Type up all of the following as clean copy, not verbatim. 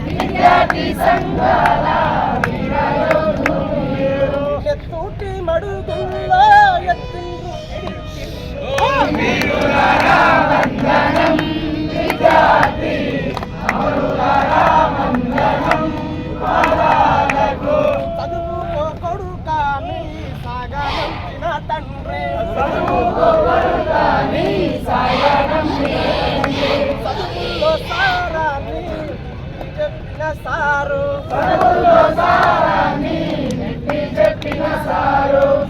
విద్యార్థి సంఘాల ఎత్తుటి మడుగుల్లో విద్యార్థి చదువుకో కొడుకా మీ సాగనంచిన తండ్రి చదువుల్లో సారాన్ని చెప్పిన సారు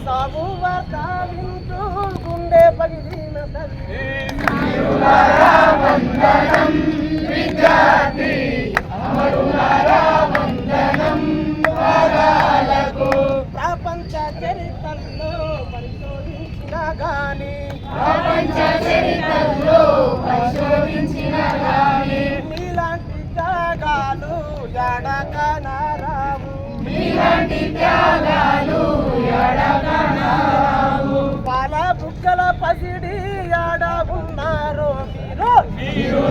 సాగు వార్తాలింటూ గుండె పగిలిన తల్లి విద్యార్థి ప్రపంచ చరిత్రలో పరిశోధించిన గాని మీలాంటి త్యాగాలు ఎడకనారావు పాల బుగ్గల పసిడి ఆడ ఉన్నారో మీరు